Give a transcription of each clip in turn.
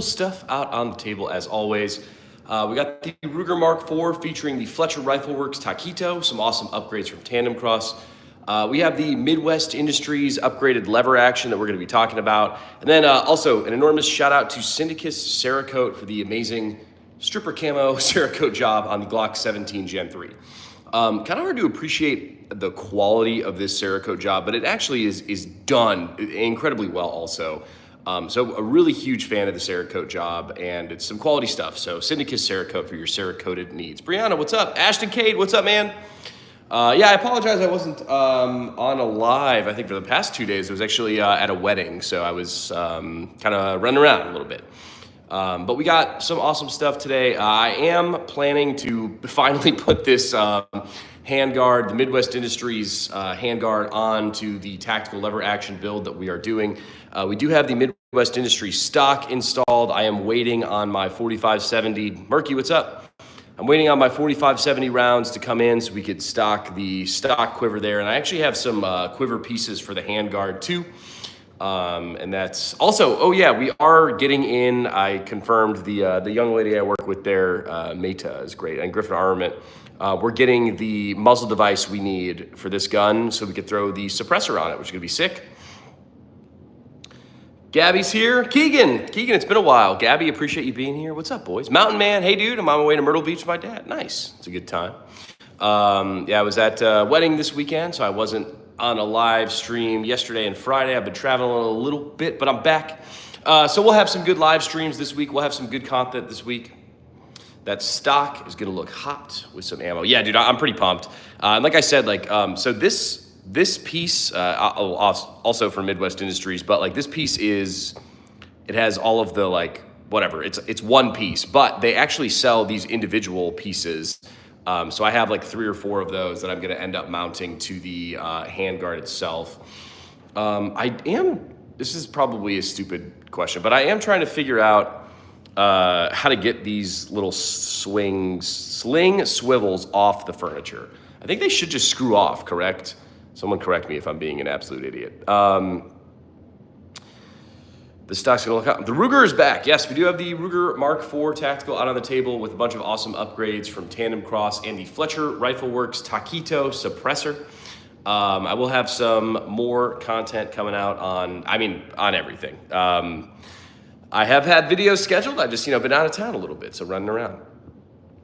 stuff out on the table as always. We got the Ruger Mark IV featuring the Fletcher Rifle Works Taquito, some awesome upgrades from Tandem Cross. We have the Midwest Industries upgraded lever action that we're going to be talking about. And then also an enormous shout out to Syndicus Cerakote for the amazing stripper camo Cerakote job on the Glock 17 Gen 3. Kind of hard to appreciate the quality of this Cerakote job, but it actually is done incredibly well also. So a really huge fan of the Cerakote job, and it's some quality stuff. So Syndicus Cerakote for your Cerakoted needs. Brianna, what's up? Ashton Cade, what's up, man? Yeah, I apologize I wasn't on a live, I think, for the past 2 days. I was actually at a wedding, so I was kind of running around a little bit. But we got some awesome stuff today. I am planning to finally put this handguard, the Midwest Industries handguard, onto the tactical lever action build that we are doing. We do have the Midwest Industries stock installed. I am waiting on my 4570. Murky, what's up? I'm waiting on my 4570 rounds to come in so we could stock the stock quiver there. And I actually have some quiver pieces for the handguard too. And that's also, oh yeah, we are getting in, I confirmed the young lady I work with there, Meta is great, and Griffin Armament. We're getting the muzzle device we need for this gun so we could throw the suppressor on it, which is gonna be sick. Gabby's here. Keegan, it's been a while. Gabby, appreciate you being here. What's up, boys? Mountain Man, hey dude, I'm on my way to Myrtle Beach with my dad. Nice, it's a good time. Yeah, I was at a wedding this weekend, so I wasn't on a live stream yesterday and Friday. I've been traveling a little bit, but I'm back. So we'll have some good live streams this week. We'll have some good content this week. That stock is gonna look hot with some ammo. Yeah, dude, I'm pretty pumped. And like I said, so this piece, also from Midwest Industries, but like this piece it has all of the whatever, it's one piece, but they actually sell these individual pieces. So I have like 3 or 4 of those that I'm gonna end up mounting to the handguard itself. This is probably a stupid question, but I am trying to figure out how to get these little sling swivels off the furniture. I think they should just screw off, correct? Someone correct me if I'm being an absolute idiot. The stock's gonna look out. The Ruger is back. Yes, we do have the Ruger Mark IV Tactical out on the table with a bunch of awesome upgrades from Tandem Cross and the Fletcher Rifle Works Taquito suppressor. I will have some more content coming out on everything. I have had videos scheduled. I've just, been out of town a little bit, so running around.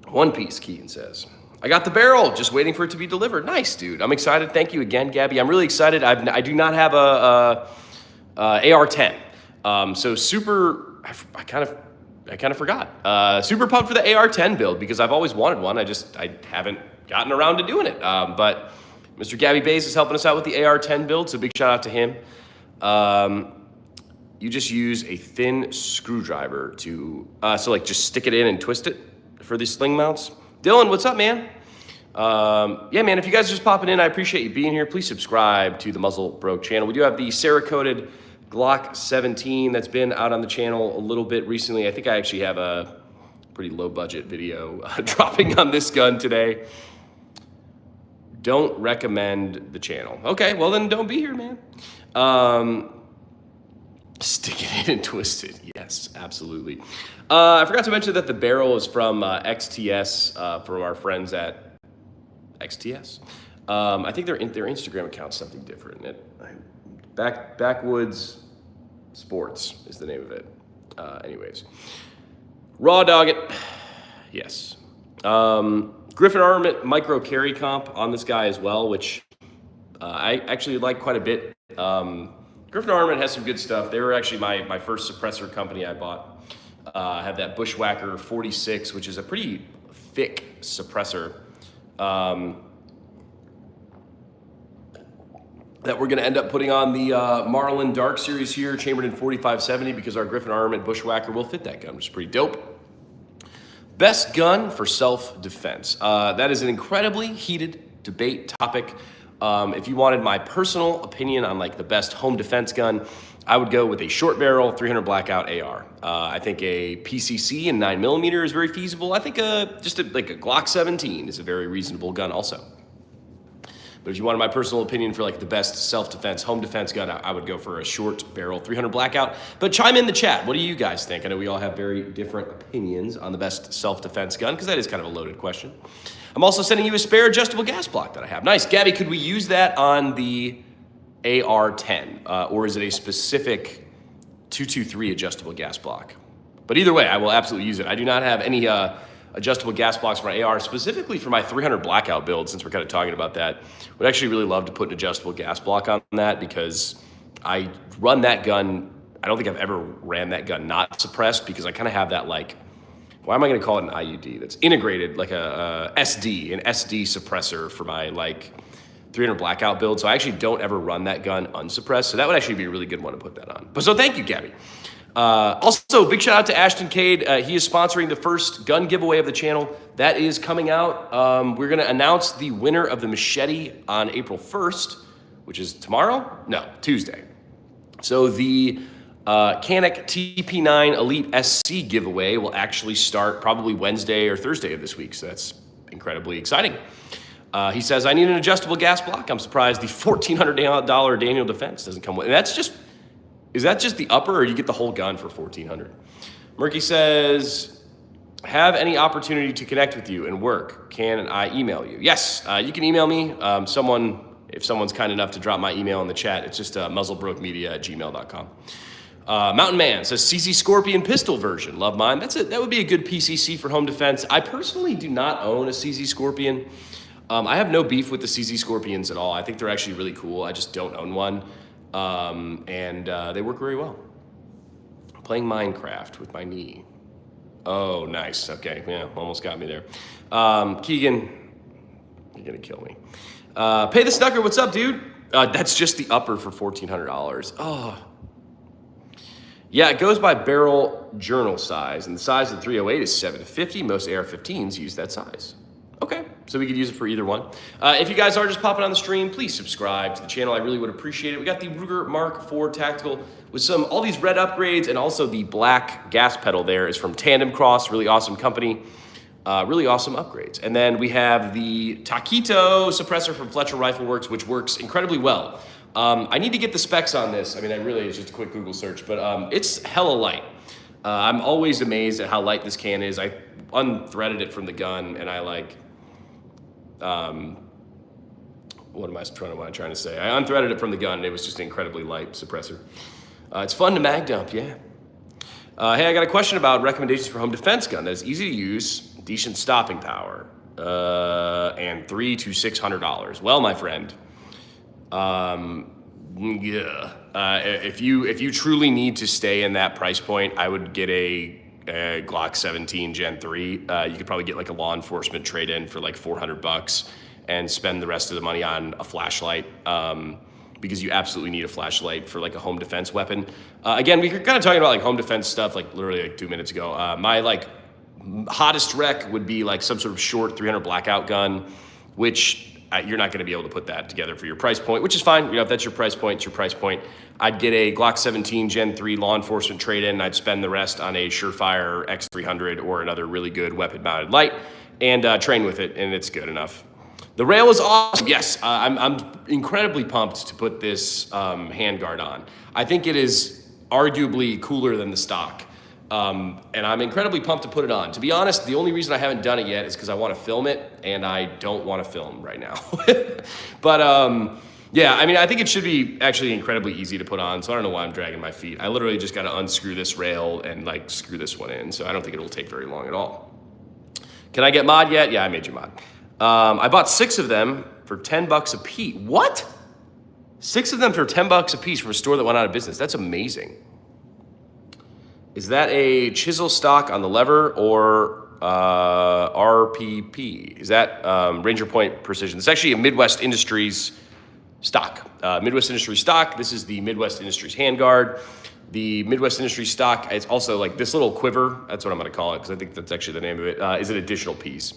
One Piece, Keaton says. I got the barrel, just waiting for it to be delivered. Nice, dude. I'm excited. Thank you again, Gabby. I'm really excited. I do not have a AR-10. So super, I kind of forgot. Super pumped for the AR-10 build because I've always wanted one. I haven't gotten around to doing it. But Mr. Gabby Bays is helping us out with the AR-10 build, so big shout out to him. You just use a thin screwdriver to, just stick it in and twist it for these sling mounts. Dylan, what's up, man? Yeah, man, if you guys are just popping in, I appreciate you being here. Please subscribe to the Muzzle Broke channel. We do have the Cerakoted Glock 17 that's been out on the channel a little bit recently. I think I actually have a pretty low budget video dropping on this gun today. Don't recommend the channel. Okay, well then don't be here, man. Stick it in and twist it. Yes, absolutely. I forgot to mention that the barrel is from XTS, from our friends at XTS. I think their Instagram account's something different. Backwoods Sports is the name of it. Anyways, raw dog it. Yes. Griffin Armament micro carry comp on this guy as well, which I actually like quite a bit. Griffin Armament has some good stuff. They were actually my first suppressor company I bought. I have that Bushwhacker 46, which is a pretty thick suppressor that we're gonna end up putting on the Marlin Dark Series here, chambered in 4570, because our Griffin Armament Bushwhacker will fit that gun, which is pretty dope. Best gun for self-defense. That is an incredibly heated debate topic. If you wanted my personal opinion on the best home defense gun, I would go with a short barrel 300 blackout AR. I think a PCC in 9mm is very feasible. I think just a Glock 17 is a very reasonable gun also. But if you wanted my personal opinion for like the best self-defense, home defense gun, I would go for a short barrel 300 Blackout. But chime in the chat. What do you guys think? I know we all have very different opinions on the best self-defense gun because that is kind of a loaded question. I'm also sending you a spare adjustable gas block that I have. Nice. Gabby, could we use that on the AR-10? Or is it a specific 223 adjustable gas block? But either way, I will absolutely use it. I do not have any adjustable gas blocks for my AR, specifically for my 300 Blackout build, since we're kind of talking about that. Would actually really love to put an adjustable gas block on that because I run that gun. I don't think I've ever ran that gun not suppressed because I kind of have that like, why am I going to call it an IUD? That's integrated like an SD suppressor for my like 300 Blackout build. So I actually don't ever run that gun unsuppressed. So that would actually be a really good one to put that on. But so thank you, Gabby. Also, big shout out to Ashton Cade. He is sponsoring the first gun giveaway of the channel. That is coming out. We're going to announce the winner of the machete on April 1st, which is tomorrow? No, Tuesday. So the Canik TP9 Elite SC giveaway will actually start probably Wednesday or Thursday of this week. So that's incredibly exciting. He says, I need an adjustable gas block. I'm surprised the $1,400 Daniel Defense doesn't come with it. That's just... Is that just the upper, or you get the whole gun for $1,400? Murky says, have any opportunity to connect with you and work? Can I email you? Yes, you can email me. If someone's kind enough to drop my email in the chat, it's just muzzlebrokemedia@gmail.com. Mountain Man says, CZ Scorpion pistol version. Love mine. That would be a good PCC for home defense. I personally do not own a CZ Scorpion. I have no beef with the CZ Scorpions at all. I think they're actually really cool. I just don't own one. They work very well. Playing Minecraft with my knee. Oh, nice. Okay, yeah, almost got me there. Keegan, you're gonna kill me. Pay the Snucker, what's up, dude? That's just the upper for $1,400. Oh. Yeah, it goes by barrel journal size, and the size of the 308 is 750. Most AR-15s use that size. Okay, so we could use it for either one. If you guys are just popping on the stream, please subscribe to the channel. I really would appreciate it. We got the Ruger Mark IV Tactical with all these red upgrades, and also the black gas pedal there is from Tandem Cross, really awesome company, really awesome upgrades. And then we have the Taquito suppressor from Fletcher Rifle Works, which works incredibly well. I need to get the specs on this. I mean, it's just a quick Google search, but it's hella light. I'm always amazed at how light this can is. I unthreaded it from the gun, and I like... what am I trying to say? I unthreaded it from the gun, and it was just an incredibly light suppressor. It's fun to mag dump, yeah. Hey, I got a question about recommendations for home defense gun that is easy to use, decent stopping power, and $300 to $600. Well, my friend, yeah. If you truly need to stay in that price point, I would get a Glock 17 Gen 3. You could probably get like a law enforcement trade-in for like $400 and spend the rest of the money on a flashlight, because you absolutely need a flashlight for like a home defense weapon. Again, we were kind of talking about like home defense stuff like literally like 2 minutes ago. My like hottest rec would be like some sort of short 300 Blackout gun, which you're not going to be able to put that together for your price point, which is fine. You know, if that's your price point, it's your price point. I'd get a Glock 17 Gen 3 law enforcement trade-in, and I'd spend the rest on a Surefire X300 or another really good weapon-mounted light and train with it, and it's good enough. The rail is awesome. Yes, I'm incredibly pumped to put this handguard on. I think it is arguably cooler than the stock. And I'm incredibly pumped to put it on. To be honest, the only reason I haven't done it yet is because I want to film it, and I don't want to film right now. But yeah, I mean, I think it should be actually incredibly easy to put on, so I don't know why I'm dragging my feet. I literally just got to unscrew this rail and like screw this one in, so I don't think it'll take very long at all. Can I get mod yet? Yeah, I made you mod. I bought 6 of them for $10 a piece. What? 6 of them for $10 a piece from a store that went out of business. That's amazing. Is that a chisel stock on the lever or RPP? Is that Ranger Point Precision? It's actually a Midwest Industries stock. Midwest Industries stock. This is the Midwest Industries handguard. The Midwest Industries stock, it's also like this little quiver. That's what I'm going to call it because I think that's actually the name of it. Is an additional piece.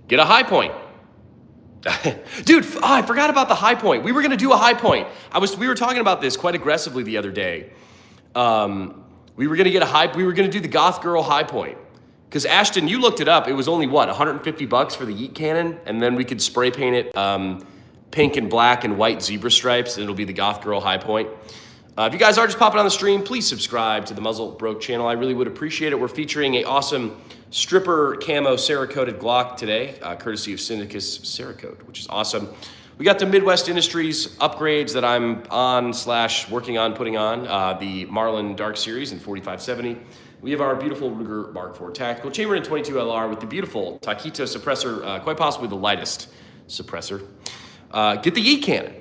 Get a high point. Dude, I forgot about the high point. We were going to do a high point. We were talking about this quite aggressively the other day. We were going to do the Goth Girl high point. Because Ashton, you looked it up. It was only what, $150 for the Yeet cannon? And then we could spray paint it pink and black and white zebra stripes, and it'll be the Goth Girl High Point. If you guys are just popping on the stream, please subscribe to the Muzzle Broke channel. I really would appreciate it. We're featuring an awesome stripper camo Cerakoted Glock today, courtesy of Syndicus Cerakote, which is awesome. We got the Midwest Industries upgrades that I'm on / working on putting on, the Marlin Dark Series in 4570. We have our beautiful Ruger Mark IV Tactical Chambered in 22 LR with the beautiful Taquito suppressor, quite possibly the lightest suppressor. Get the Yeet cannon.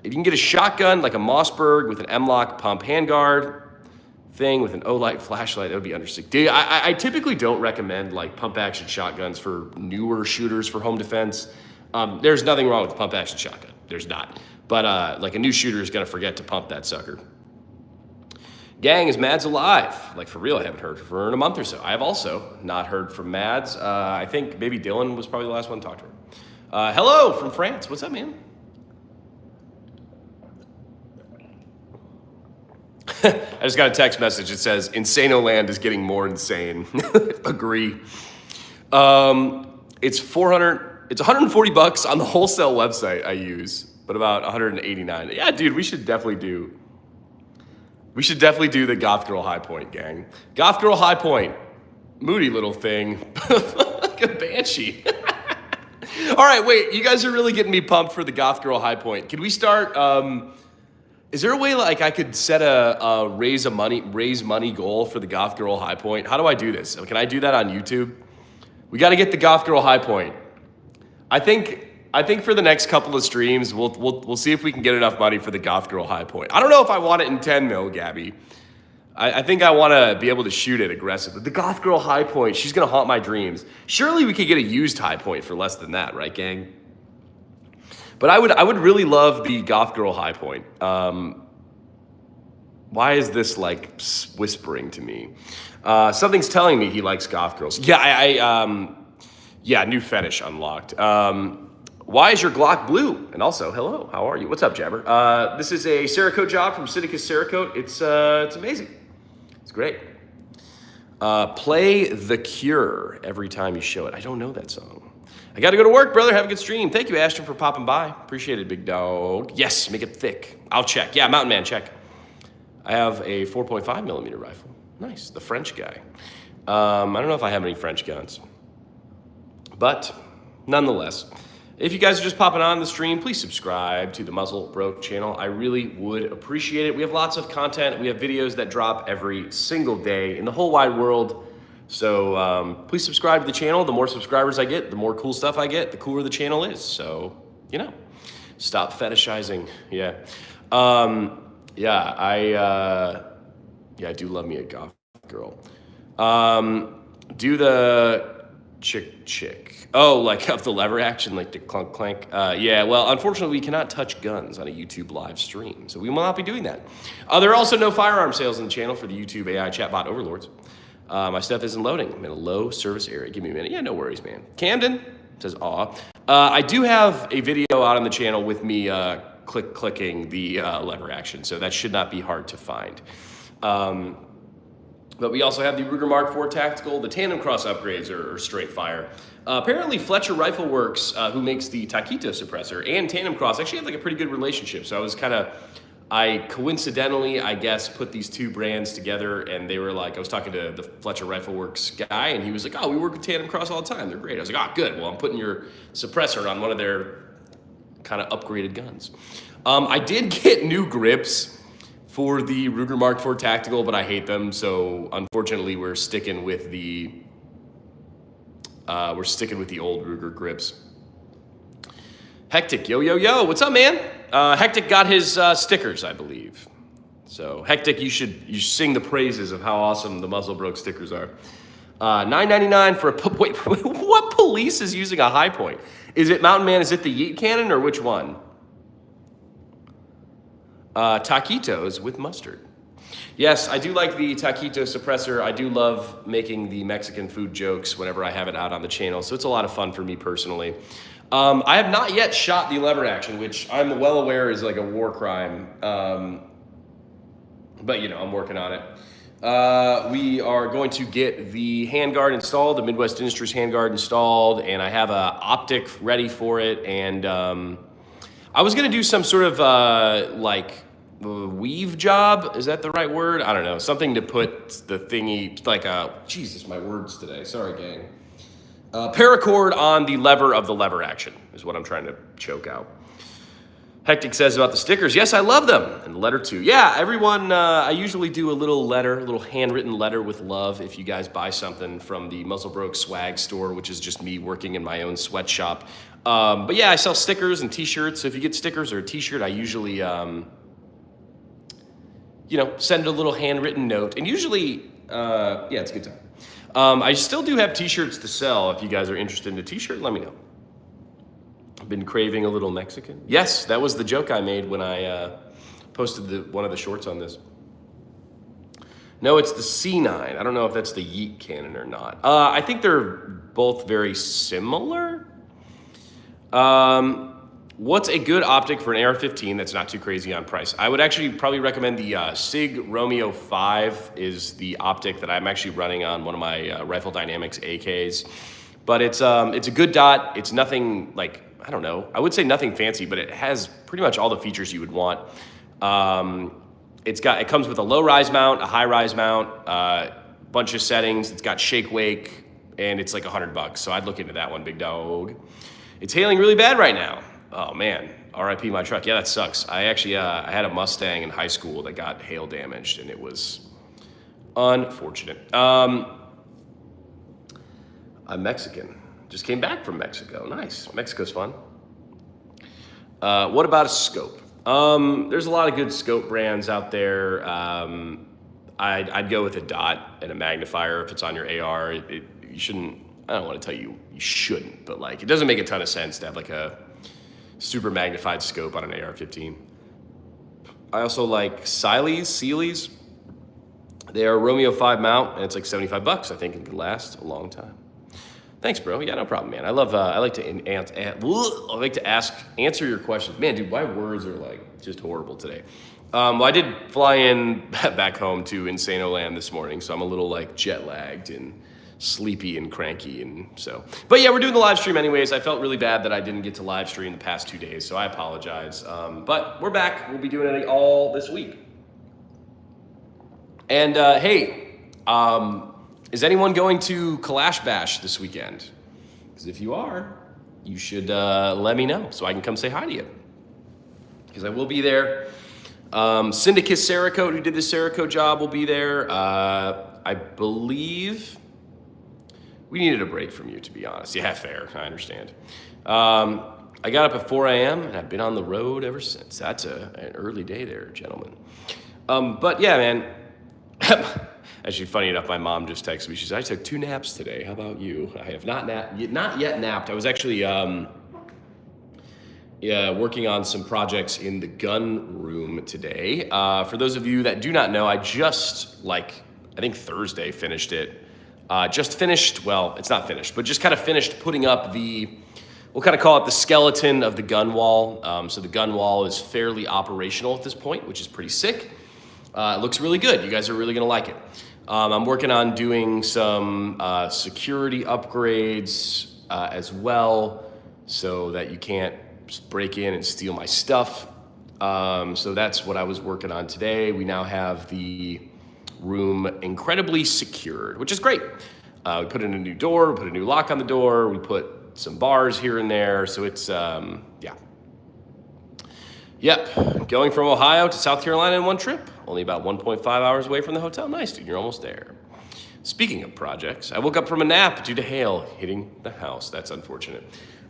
If you can get a shotgun like a Mossberg with an M-Lock pump handguard thing with an O-Light flashlight, that would be undersick. Dude, I typically don't recommend like pump action shotguns for newer shooters for home defense. There's nothing wrong with the pump action shotgun. There's not. But like a new shooter is gonna forget to pump that sucker. Gang, is Mads alive? Like for real, I haven't heard for in a month or so. I have also not heard from Mads. I think maybe Dylan was probably the last one to talk to her. Hello from France. What's up, man? I just got a text message. It says, Insano Land is getting more insane. Agree. It's 140 bucks on the wholesale website I use, but about 189. Yeah, dude, we should definitely do the Goth Girl High Point, gang. Goth Girl High Point. Moody little thing. Like a banshee. All right, wait. You guys are really getting me pumped for the Goth Girl High Point. Can we start... is there a way like I could set a raise money goal for the Goth Girl High Point? How do I do this? Can I do that on YouTube? We got to get the Goth Girl High Point. I think for the next couple of streams, we'll see if we can get enough money for the Goth Girl High Point. I don't know if I want it in 10 mil, Gabby. I think I want to be able to shoot it aggressively. The Goth Girl High Point, she's gonna haunt my dreams. Surely we could get a used High Point for less than that, right, gang? But I would really love the Goth Girl High Point. Why is this like whispering to me? Something's telling me he likes goth girls. Yeah, yeah, new fetish unlocked. Why is your Glock blue? And also, hello, how are you? What's up, Jabber? This is a Cerakote job from Syndicus Cerakote. It's amazing. It's great. Play The Cure every time you show it. I don't know that song. I got to go to work, brother. Have a good stream. Thank you, Ashton, for popping by. Appreciate it, big dog. Yes, make it thick. I'll check. Yeah, Mountain Man, check. I have a 4.5 millimeter rifle. Nice, the French guy. I don't know if I have any French guns. But nonetheless, if you guys are just popping on the stream, please subscribe to the Muzzle Broke channel. I really would appreciate it. We have lots of content. We have videos that drop every single day in the whole wide world. So please subscribe to the channel. The more subscribers I get, the more cool stuff I get, the cooler the channel is. So, you know, stop fetishizing. Yeah. I do love me a goth girl. Do the chick. Oh, like of the lever action, like the clunk clank. Yeah, well, unfortunately, we cannot touch guns on a YouTube live stream, so we will not be doing that. There are also no firearm sales on the channel for the YouTube AI chatbot overlords. My stuff isn't loading. I'm in a low service area. Give me a minute. Yeah, no worries, man. Camden says, aw. I do have a video out on the channel with me clicking the lever action, so that should not be hard to find. But we also have the Ruger Mark IV Tactical. The Tandem Cross upgrades are straight fire. Apparently Fletcher Rifle Works, who makes the Taquito suppressor, and Tandem Cross actually have like a pretty good relationship. So I coincidentally, I guess, put these two brands together, and they were like, I was talking to the Fletcher Rifle Works guy, and he was like, oh, we work with Tandem Cross all the time. They're great. I was like, oh, good. Well, I'm putting your suppressor on one of their kind of upgraded guns. I did get new grips for the Ruger Mark IV Tactical, but I hate them. So unfortunately, we're sticking with the old Ruger grips. Hectic, yo, what's up, man? Hectic got his stickers, I believe. So Hectic, you should sing the praises of how awesome the Muzzle Broke stickers are. $9.99 for a wait. What police is using a high point? Is it Mountain Man? Is it the Yeet cannon or which one? Taquitos with mustard. Yes, I do like the taquito suppressor. I do love making the Mexican food jokes whenever I have it out on the channel, so it's a lot of fun for me personally. I have not yet shot the lever action, which I'm well aware is like a war crime, but you know, I'm working on it. We are going to get the handguard installed, the Midwest Industries handguard installed, and I have a optic ready for it, and I was gonna do some sort of like weave job. Is that the right word? I don't know. Something to put the thingy, like Jesus, my words today. Sorry, gang. Paracord on the lever action is what I'm trying to choke out. Hectic says about the stickers, yes, I love them. And letter 2. Yeah, everyone, I usually do a little letter, a little handwritten letter with love if you guys buy something from the Muzzlebroke swag store, which is just me working in my own sweatshop. But yeah, I sell stickers and t-shirts. So if you get stickers or a t-shirt, I usually, send a little handwritten note. And usually, yeah, it's a good time. I still do have t-shirts to sell. If you guys are interested in a t-shirt, let me know. I've been craving a little Mexican. Yes, that was the joke I made when I posted one of the shorts on this. No, it's the C9. I don't know if that's the Yeet cannon or not. I think they're both very similar. What's a good optic for an AR-15 that's not too crazy on price? I would actually probably recommend the SIG Romeo 5 is the optic that I'm actually running on one of my Rifle Dynamics AKs. But it's a good dot. It's nothing like, I don't know, I would say nothing fancy, but it has pretty much all the features you would want. It comes with a low rise mount, a high rise mount, bunch of settings. It's got shake wake, and it's like $100. So I'd look into that one, big dog. It's hailing really bad right now. Oh man, RIP my truck. Yeah, that sucks. I actually, I had a Mustang in high school that got hail damaged, and it was unfortunate. I'm Mexican. Just came back from Mexico. Nice. Mexico's fun. What about a scope? There's a lot of good scope brands out there. I'd go with a dot and a magnifier if it's on your AR. You shouldn't, I don't want to tell you you shouldn't, but like it doesn't make a ton of sense to have like a super magnified scope on an AR-15. I also like Sealy's. They are a Romeo 5 mount, and it's like $75. I think it could last a long time. Thanks, bro. Yeah, no problem, man. I like to answer your questions. Man, dude, my words are like just horrible today. Well, I did fly in back home to Insano Land this morning, so I'm a little like jet lagged and sleepy and cranky, and so. But yeah, we're doing the live stream anyways. I felt really bad that I didn't get to live stream the past 2 days, so I apologize. But we're back. We'll be doing it all this week. And hey, is anyone going to Kalash Bash this weekend? Because if you are, you should let me know so I can come say hi to you. Because I will be there. Syndicus Cerakote, who did the Cerakote job, will be there. I believe we needed a break from you, to be honest. Yeah, fair. I understand. I got up at 4 a.m. and I've been on the road ever since. That's an early day there, gentlemen. But yeah, man. Actually, funny enough, my mom just texted me. She said, I took 2 naps today. How about you? I have not yet napped. I was actually working on some projects in the gun room today. For those of you that do not know, I just, I think Thursday finished it. Well, it's not finished, but just kind of finished putting up we'll kind of call it the skeleton of the gun wall. So the gun wall is fairly operational at this point, which is pretty sick. It looks really good. You guys are really gonna like it. I'm working on doing some security upgrades as well, so that you can't just break in and steal my stuff. So that's what I was working on today. We now have the room incredibly secured, which is great. We put in a new door, we put a new lock on the door, we put some bars here and there, so it's, yeah. Yep, going from Ohio to South Carolina in one trip, only about 1.5 hours away from the hotel. Nice, dude, you're almost there. Speaking of projects, I woke up from a nap due to hail hitting the house. That's unfortunate.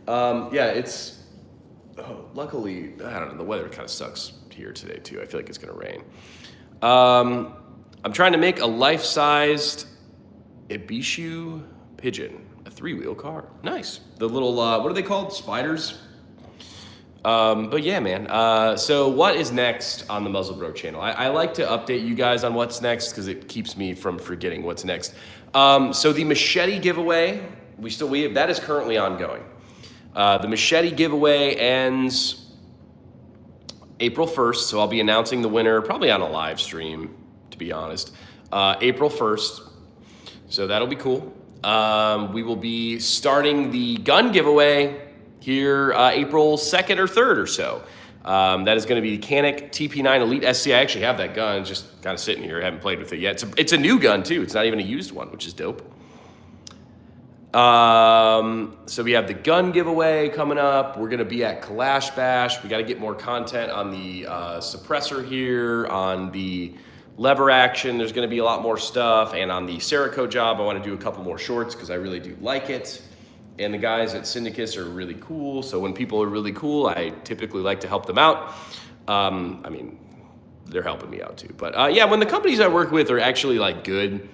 Yeah, luckily, I don't know, the weather kind of sucks here today too. I feel like it's gonna rain. I'm trying to make a life-sized Ibishu Pigeon, a 3-wheel car. Nice. The little, what are they called? Spiders? But yeah, man. So what is next on the Muzzlebroke channel? I like to update you guys on what's next because it keeps me from forgetting what's next. So the machete giveaway, that is currently ongoing. The machete giveaway ends April 1st, so I'll be announcing the winner probably on a live stream, to be honest. April 1st, so that'll be cool. We will be starting the gun giveaway here April 2nd or 3rd or so. That is going to be the Canik TP9 Elite SC. I actually have that gun, it's just kind of sitting here. I haven't played with it yet. It's a new gun too. It's not even a used one, which is dope. So we have the gun giveaway coming up. We're going to be at Kalash Bash. We got to get more content on the suppressor here, on the lever action. There's going to be a lot more stuff. And on the Cerakote job, I want to do a couple more shorts because I really do like it. And the guys at Syndicus are really cool. So when people are really cool, I typically like to help them out. I mean, they're helping me out too. But yeah, when the companies I work with are actually like good,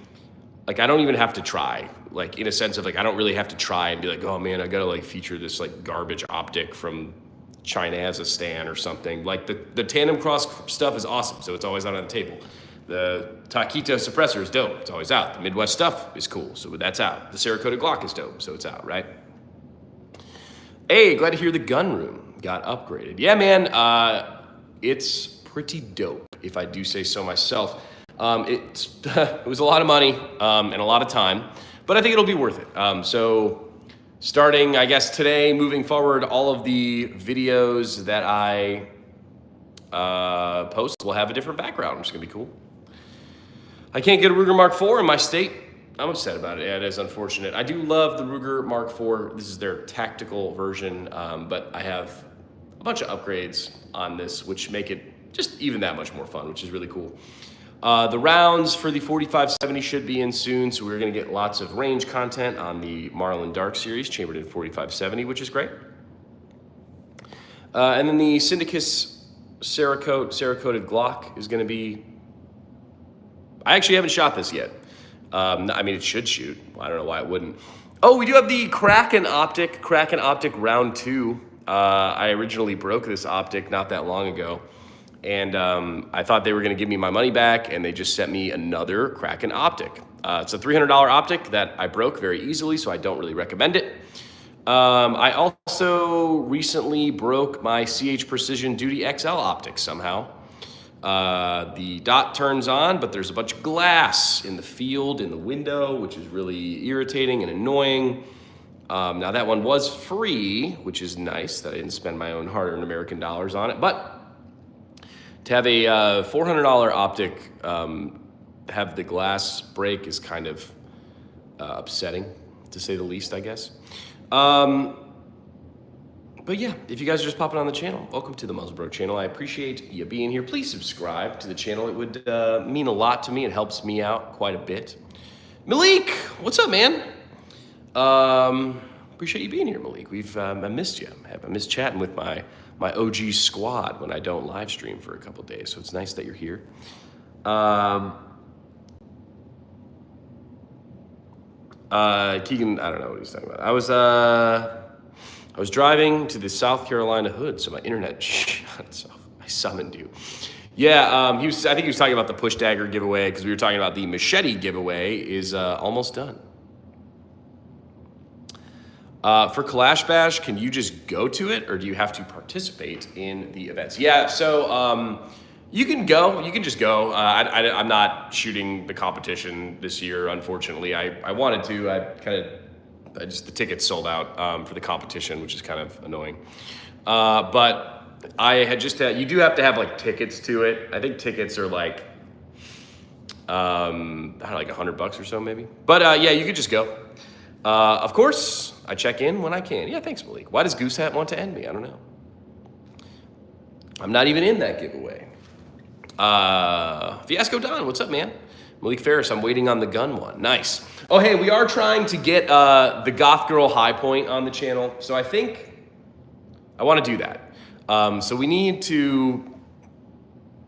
like I don't even have to try. Like in a sense of like, I don't really have to try and be like, oh man, I gotta like feature this like garbage optic from China as a stand or something. Like the tandem cross stuff is awesome. So it's always out on the table. The Taquito suppressor is dope. It's always out. The Midwest stuff is cool. So that's out. The Cerakote Glock is dope. So it's out, right? Hey, glad to hear the gun room got upgraded. Yeah, man, it's pretty dope if I do say so myself. It was a lot of money and a lot of time, but I think it'll be worth it. So starting, I guess, today, moving forward, all of the videos that I post will have a different background, which is going to be cool. I can't get a Ruger Mark IV in my state. I'm upset about it. Yeah, it is unfortunate. I do love the Ruger Mark IV. This is their tactical version, but I have a bunch of upgrades on this, which make it just even that much more fun, which is really cool. The rounds for the 4570 should be in soon, so we're going to get lots of range content on the Marlin Dark series, chambered in 4570, which is great. And then the Syndicus Cerakoted Glock is going to be... I actually haven't shot this yet. I mean, it should shoot. I don't know why it wouldn't. Oh, we do have the Kraken Optic Round 2. I originally broke this optic not that long ago. And I thought they were going to give me my money back, and they just sent me another Kraken optic. It's a $300 optic that I broke very easily, so I don't really recommend it. I also recently broke my CH Precision Duty XL optic somehow. The dot turns on, but there's a bunch of glass in the field, in the window, which is really irritating and annoying. Now that one was free, which is nice that I didn't spend my own hard-earned American dollars on it, but to have a $400 optic have the glass break is kind of upsetting, to say the least, I guess. But yeah, if you guys are just popping on the channel, welcome to the Muzzlebro channel. I appreciate you being here. Please subscribe to the channel. It would mean a lot to me. It helps me out quite a bit. Malik, what's up, man? Appreciate you being here, Malik. I missed you. I missed chatting with my OG squad when I don't live stream for a couple days. So it's nice that you're here. Keegan, I don't know what he's talking about. I was driving to the South Carolina hood, so my internet shuts off. I summoned you. Yeah, I think he was talking about the push dagger giveaway because we were talking about the machete giveaway is almost done. For Kalash Bash, can you just go to it or do you have to participate in the events? Yeah, so you can go. You can just go. I'm not shooting the competition this year, unfortunately. I wanted to. The tickets sold out for the competition, which is kind of annoying. But I had you do have to have like tickets to it. I think tickets are like, I don't know, like $100 or so maybe. But yeah, you could just go. Of course, I check in when I can. Yeah, thanks, Malik. Why does Goose Hat want to end me? I don't know. I'm not even in that giveaway. Fiasco Don, what's up, man? Malik Ferris, I'm waiting on the gun one. Nice. Oh, hey, we are trying to get the Goth Girl High Point on the channel. So I think I want to do that. So we need to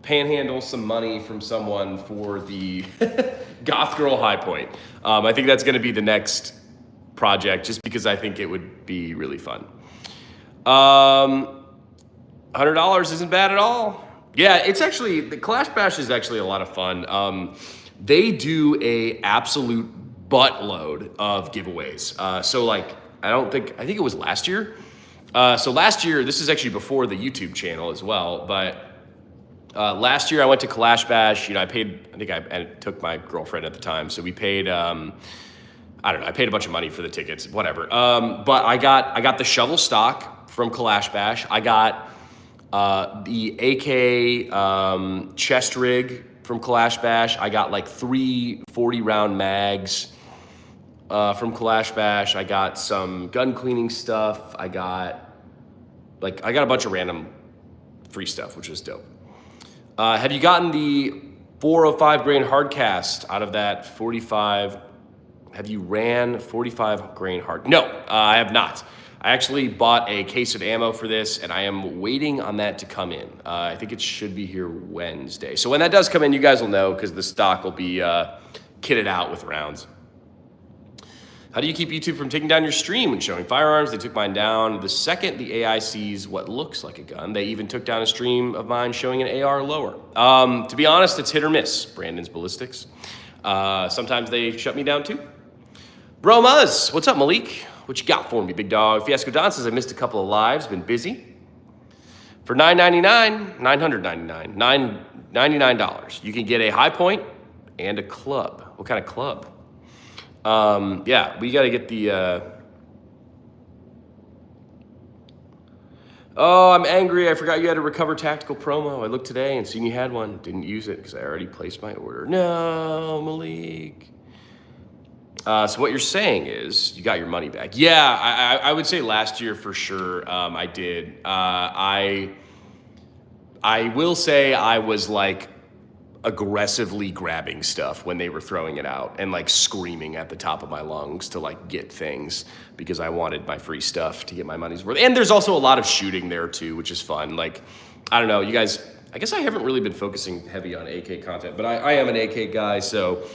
panhandle some money from someone for the Goth Girl High Point. I think that's going to be the next project just because I think it would be really fun. $100 isn't bad at all. Yeah, it's actually, the Kalash Bash is actually a lot of fun. They do a absolute buttload of giveaways. So like, I think it was last year. So last year, this is actually before the YouTube channel as well, but last year I went to Kalash Bash. You know, I think I took my girlfriend at the time. So we paid, I don't know, I paid a bunch of money for the tickets, whatever. But I got the shovel stock. from Kalash Bash. I got the AK chest rig from Kalash Bash. I got like 3 40-round mags from Kalash Bash. I got some gun cleaning stuff. I got a bunch of random free stuff, which was dope. Have you gotten the 405 grain hard cast out of that 45? Have you ran 45 grain hard? No, I have not. I actually bought a case of ammo for this, and I am waiting on that to come in. I think it should be here Wednesday. So when that does come in, you guys will know, because the stock will be kitted out with rounds. How do you keep YouTube from taking down your stream when showing firearms? They took mine down the second the AI sees what looks like a gun. They even took down a stream of mine showing an AR lower. To be honest, it's hit or miss. Brandon's Ballistics. Sometimes they shut me down too. Bro Muzz, what's up, Malik? What you got for me, big dog? Fiasco Don says I missed a couple of lives, been busy. For $9.99, $99, you can get a high point and a club. What kind of club? Yeah, we got to get the, oh, I'm angry. I forgot you had a Recover Tactical promo. I looked today and seen you had one. Didn't use it because I already placed my order. No, Malik. So what you're saying is you got your money back. Yeah, I would say last year for sure I did. I will say I was like aggressively grabbing stuff when they were throwing it out and like screaming at the top of my lungs to like get things because I wanted my free stuff to get my money's worth. And there's also a lot of shooting there too, which is fun. Like, I don't know, you guys, I guess I haven't really been focusing heavy on AK content, but I am an AK guy, so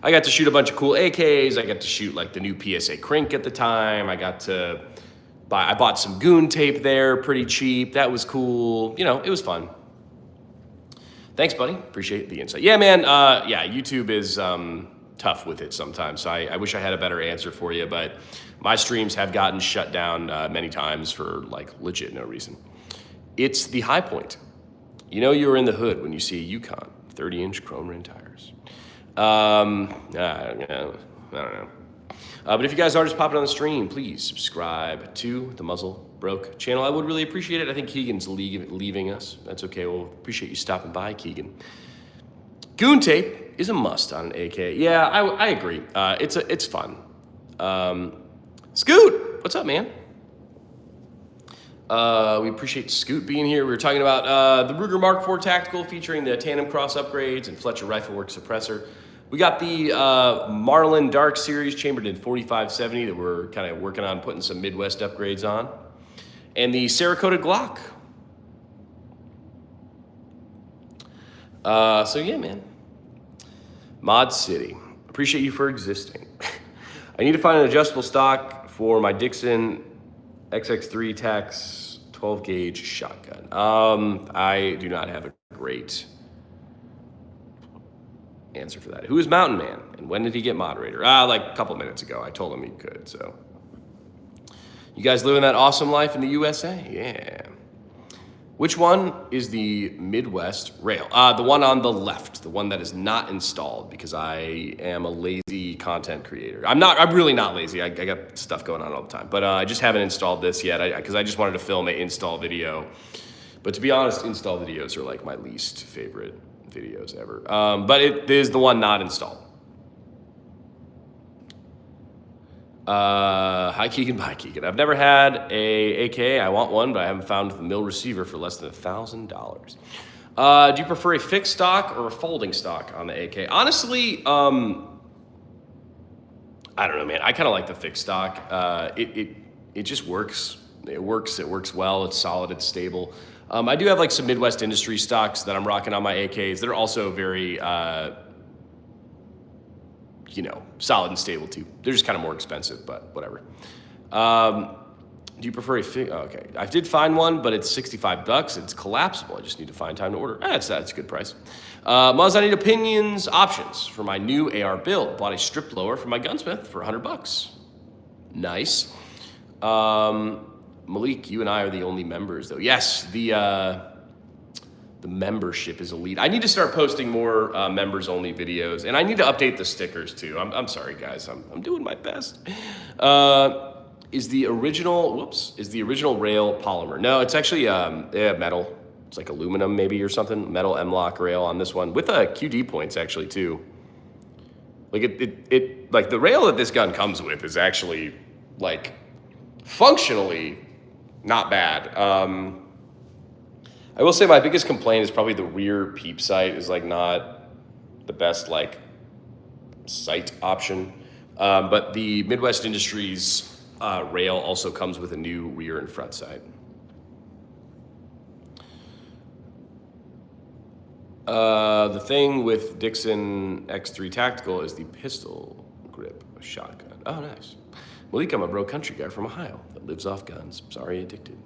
I got to shoot a bunch of cool AKs. I got to shoot like the new PSA Crink at the time. I bought some goon tape there pretty cheap. That was cool. You know, it was fun. Thanks, buddy. Appreciate the insight. Yeah, man. Yeah, YouTube is tough with it sometimes. So I wish I had a better answer for you, but my streams have gotten shut down many times for like legit no reason. It's the high point. You know you're in the hood when you see a Yukon, 30-inch chrome rim tires. I don't know. But if you guys are just popping on the stream, please subscribe to the Muzzle Broke channel. I would really appreciate it. I think Keegan's leaving us. That's okay. We'll appreciate you stopping by, Keegan. Goon tape is a must on an AK. Yeah, I agree. It's fun. Scoot, what's up, man? We appreciate Scoot being here. We were talking about the Ruger Mark IV Tactical featuring the tandem cross upgrades and Fletcher Rifle Works suppressor. We got the Marlin Dark Series chambered in 4570 that we're kind of working on putting some Midwest upgrades on. And the Cerakoted Glock. So yeah, man. Mod City. Appreciate you for existing. I need to find an adjustable stock for my Dixon XX3 Tax 12 gauge shotgun. I do not have a great answer for that. Who is Mountain Man and when did he get moderator? Like a couple minutes ago. I told him he could, so. You guys living that awesome life in the USA? Yeah. Which one is the Midwest rail? The one on the left, the one that is not installed because I am a lazy content creator. I'm really not lazy. I got stuff going on all the time, but I just haven't installed this yet because I just wanted to film an install video. But to be honest, install videos are like my least favorite videos ever. But it is the one not installed. Hi Keegan, bye Keegan. I've never had a AK. I want one, but I haven't found the mill receiver for less than $1,000. Do you prefer a fixed stock or a folding stock on the AK? Honestly, I don't know, man. I kind of like the fixed stock. It just works. It works well. It's solid. It's stable. I do have like some Midwest Industry stocks that I'm rocking on my AKs. They're also very, solid and stable too. They're just kind of more expensive, but whatever. Do you prefer a okay. I did find one, but it's $65. It's collapsible. I just need to find time to order. That's a good price. Muzz, I need opinions, options for my new AR build. Bought a strip blower from my gunsmith for $100. Nice. Malik, you and I are the only members though. Yes, the membership is elite. I need to start posting more members only videos, and I need to update the stickers too. I'm sorry guys, I'm doing my best. is the original rail polymer. No, it's actually metal. It's like aluminum maybe or something. Metal M-LOK rail on this one with QD points actually too. Like it like the rail that this gun comes with is actually like functionally not bad. I will say my biggest complaint is probably the rear peep sight is like not the best like sight option. But the Midwest Industries rail also comes with a new rear and front sight. The thing with Dixon X3 Tactical is the pistol grip shotgun. Oh, nice. Malik, I'm a bro country guy from Ohio that lives off guns. Sorry, addicted.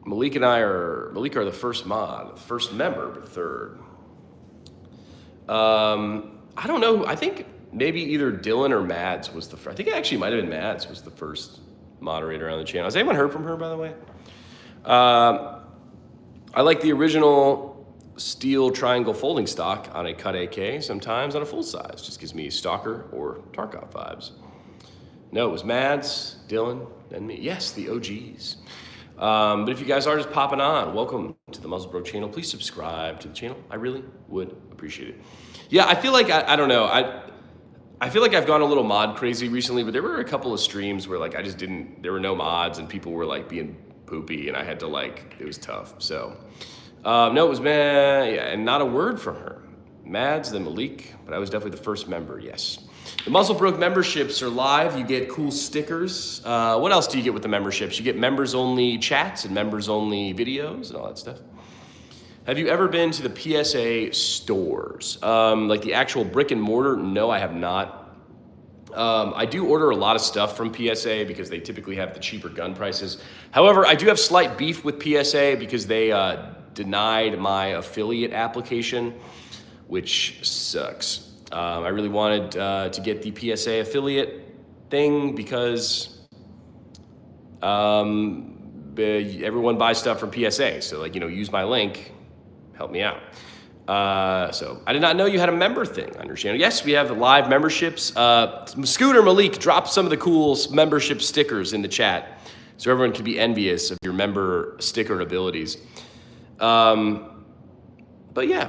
Malik are the first mod, the first member, but third. I don't know. I think maybe either Dylan or Mads was the first. I think it actually might have been Mads was the first moderator on the channel. Has anyone heard from her, by the way? I like the original steel triangle folding stock on a cut AK, sometimes on a full size. Just gives me Stalker or Tarkov vibes. No, it was Mads, Dylan, and me. Yes, the OGs. But if you guys are just popping on, welcome to the Muzzle Bro channel. Please subscribe to the channel. I really would appreciate it. Yeah, I feel like, I don't know. I feel like I've gone a little mod crazy recently, but there were a couple of streams where like there were no mods and people were like being poopy and I had to like, it was tough. So, no, it was and not a word from her. Mads, then Malik, but I was definitely the first member, yes. The Muzzle Broke memberships are live. You get cool stickers. What else do you get with the memberships? You get members-only chats and members-only videos and all that stuff. Have you ever been to the PSA stores? Like the actual brick and mortar? No, I have not. I do order a lot of stuff from PSA because they typically have the cheaper gun prices. However, I do have slight beef with PSA because they denied my affiliate application, which sucks. I really wanted to get the PSA affiliate thing because everyone buys stuff from PSA. So like, use my link, help me out. So I did not know you had a member thing on your channel. Yes, we have live memberships. Scooter Malik dropped some of the cool membership stickers in the chat so everyone can be envious of your member sticker abilities. But yeah.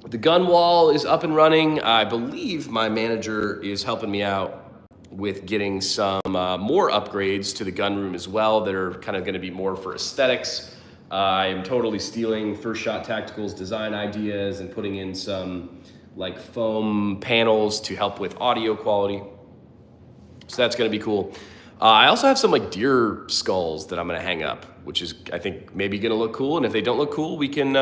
The gun wall is up and running. I believe my manager is helping me out with getting some more upgrades to the gun room as well that are kind of going to be more for aesthetics. I am totally stealing First Shot Tactical's design ideas and putting in some like foam panels to help with audio quality. So that's going to be cool. I also have some like deer skulls that I'm going to hang up, which is I think maybe going to look cool. And if they don't look cool, we can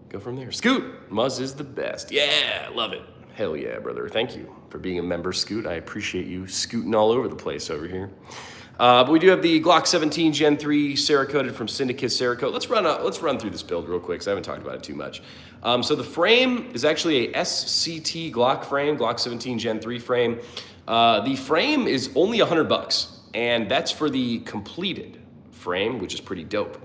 go from there. Scoot, Muzz is the best. Yeah, love it. Hell yeah, brother. Thank you for being a member, Scoot. I appreciate you scooting all over the place over here. But we do have the Glock 17 Gen 3 Cerakoted from Syndicate Cerakote. Let's run through this build real quick because I haven't talked about it too much. So the frame is actually a SCT Glock frame, Glock 17 Gen 3 frame. The frame is only $100, and that's for the completed frame, which is pretty dope.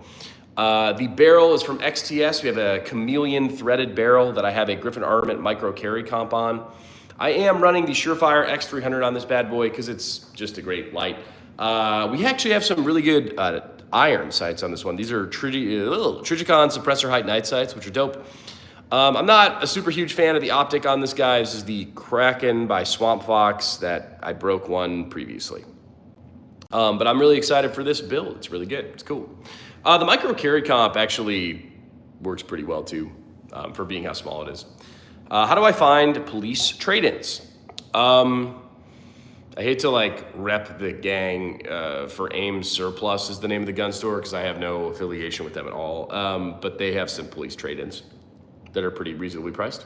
The barrel is from XTS. We have a chameleon threaded barrel that I have a Griffin Armament micro carry comp on. I am running the Surefire X300 on this bad boy because it's just a great light. We actually have some really good iron sights on this one. These are Trijicon suppressor height night sights, which are dope. I'm not a super huge fan of the optic on this guy. This is the Kraken by Swamp Fox that I broke one previously. But I'm really excited for this build. It's really good. It's cool. The micro carry comp actually works pretty well too, for being how small it is. How do I find police trade-ins? I hate to like rep the gang for Ames Surplus is the name of the gun store because I have no affiliation with them at all. But they have some police trade-ins that are pretty reasonably priced.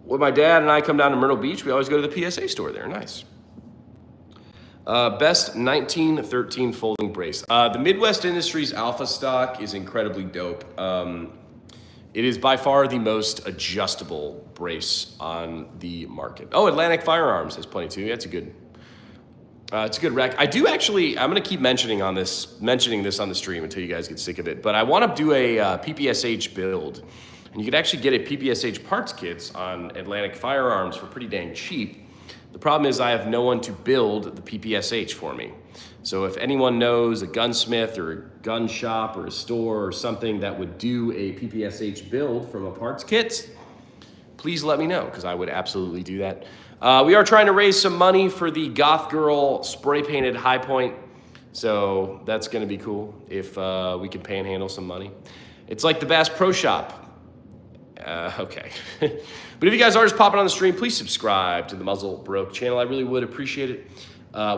When my dad and I come down to Myrtle Beach, we always go to the PSA store there. Nice. Best 1913 folding brace. The Midwest Industries Alpha stock is incredibly dope. It is by far the most adjustable brace on the market. Oh, Atlantic Firearms has plenty too. That's a good. It's a good rec. I do actually. I'm gonna keep mentioning this on the stream until you guys get sick of it. But I want to do a PPSH build And you could actually get a PPSH parts kits on Atlantic Firearms for pretty dang cheap. The problem is I have no one to build the PPSH for me. So if anyone knows a gunsmith or a gun shop or a store or something that would do a PPSH build from a parts kit, please let me know, because I would absolutely do that. We are trying to raise some money for the Goth Girl spray painted High Point. So that's gonna be cool if we can panhandle some money. It's like the Bass Pro Shop. Okay. But if you guys are just popping on the stream, please subscribe to the Muzzle Broke channel. I really would appreciate it.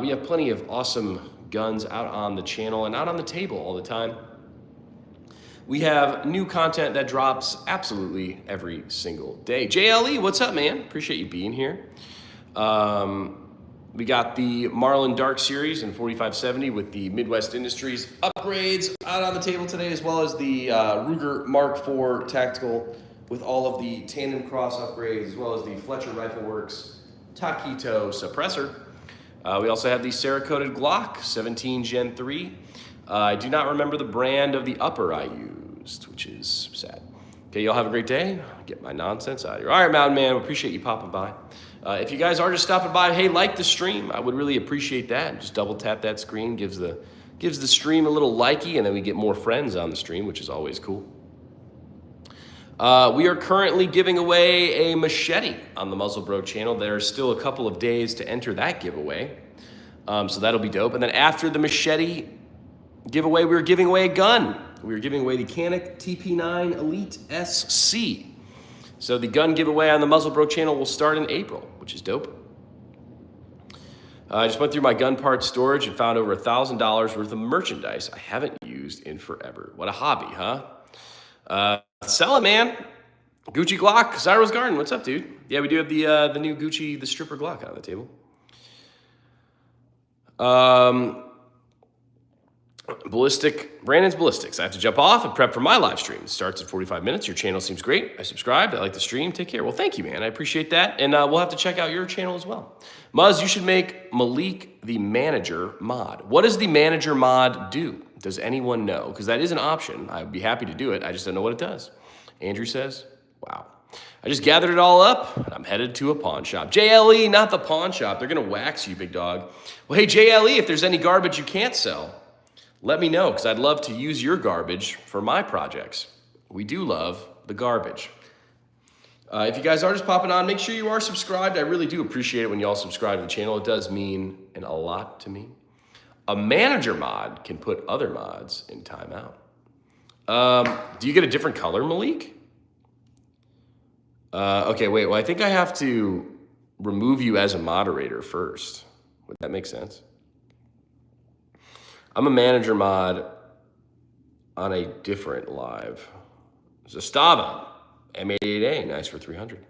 We have plenty of awesome guns out on the channel and out on the table all the time. We have new content that drops absolutely every single day. JLE, what's up, man? Appreciate you being here. We got the Marlin Dark Series in 4570 with the Midwest Industries upgrades out on the table today, as well as the Ruger Mark IV Tactical with all of the tandem cross upgrades, as well as the Fletcher Rifle Works Taquito suppressor. We also have the Cerakoted Glock 17 Gen 3. I do not remember the brand of the upper I used, which is sad. Okay, y'all have a great day. Get my nonsense out of here. All right, Mountain Man, we appreciate you popping by. If you guys are just stopping by, hey, like the stream. I would really appreciate that. Just double tap that screen, gives the stream a little likey, and then we get more friends on the stream, which is always cool. We are currently giving away a machete on the Muzzle Bro channel. There's still a couple of days to enter that giveaway. So that'll be dope. And then after the machete giveaway, we were giving away a gun. We were giving away the Canik TP9 Elite SC. So the gun giveaway on the Muzzle Bro channel will start in April, which is dope. I just went through my gun parts storage and found over $1,000 worth of merchandise I haven't used in forever. What a hobby, huh? Sell it, man. Gucci Glock, Zyro's Garden. What's up, dude? Yeah, we do have the new Gucci, the stripper Glock on the table. Brandon's Ballistics. I have to jump off and prep for my live stream. It starts at 45 minutes. Your channel seems great. I subscribed. I like the stream. Take care. Well, thank you, man. I appreciate that. And we'll have to check out your channel as well. Muzz, you should make Malik the manager mod. What does the manager mod do? Does anyone know? Because that is an option. I'd be happy to do it. I just don't know what it does. Andrew says, wow. I just gathered it all up, and I'm headed to a pawn shop. JLE, not the pawn shop. They're going to wax you, big dog. Well, hey, JLE, if there's any garbage you can't sell, let me know, because I'd love to use your garbage for my projects. We do love the garbage. If you guys are just popping on, make sure you are subscribed. I really do appreciate it when y'all subscribe to the channel. It does mean a lot to me. A manager mod can put other mods in timeout. Do you get a different color, Malik? Okay, wait. Well, I think I have to remove you as a moderator first. Would that make sense? I'm a manager mod on a different live. Zastava, M88A, nice for 300.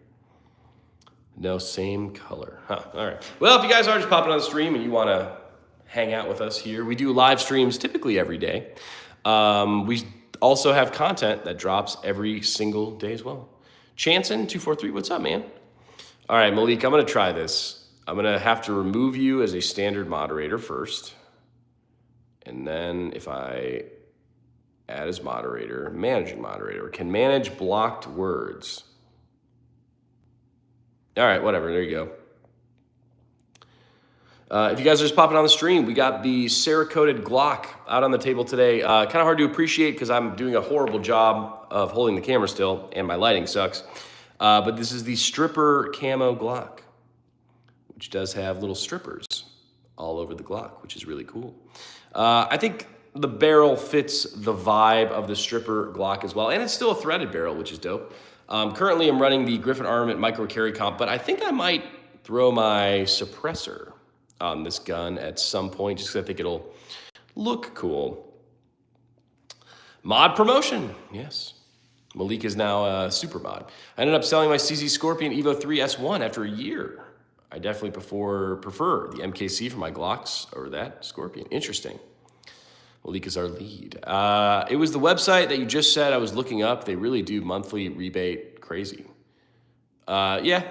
No, same color. Huh, all right. Well, if you guys are just popping on the stream and you want to hang out with us here, we do live streams typically every day. We also have content that drops every single day as well. Chanson243, what's up, man? All right, Malik, I'm going to try this. I'm going to have to remove you as a standard moderator first. And then if I add as moderator, managing moderator, can manage blocked words. All right, whatever, there you go. If you guys are just popping on the stream, we got the Cerakoted Glock out on the table today. Kind of hard to appreciate because I'm doing a horrible job of holding the camera still and my lighting sucks. But this is the stripper camo Glock, which does have little strippers all over the Glock, which is really cool. I think the barrel fits the vibe of the stripper Glock as well, and it's still a threaded barrel, which is dope. Currently, I'm running the Griffin Armament Micro Carry Comp, but I think I might throw my suppressor on this gun at some point, just because I think it'll look cool. Mod promotion, yes. Malik is now a super mod. I ended up selling my CZ Scorpion Evo 3 S1 after a year. I definitely prefer the MKC for my Glocks over that Scorpion. Interesting. Malik is our lead. It was the website that you just said I was looking up. They really do monthly rebate crazy. Yeah.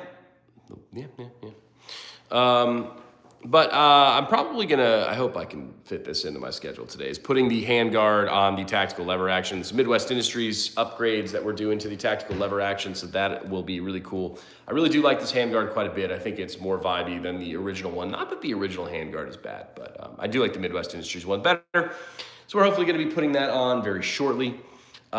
But I'm probably gonna, I hope I can fit this into my schedule today, is putting the handguard on the tactical lever action. This Midwest Industries upgrades that we're doing to the tactical lever action, so that will be really cool. I really do like this handguard quite a bit. I think it's more vibey than the original one. Not that the original handguard is bad, but I do like the Midwest Industries one better. So we're hopefully gonna be putting that on very shortly. The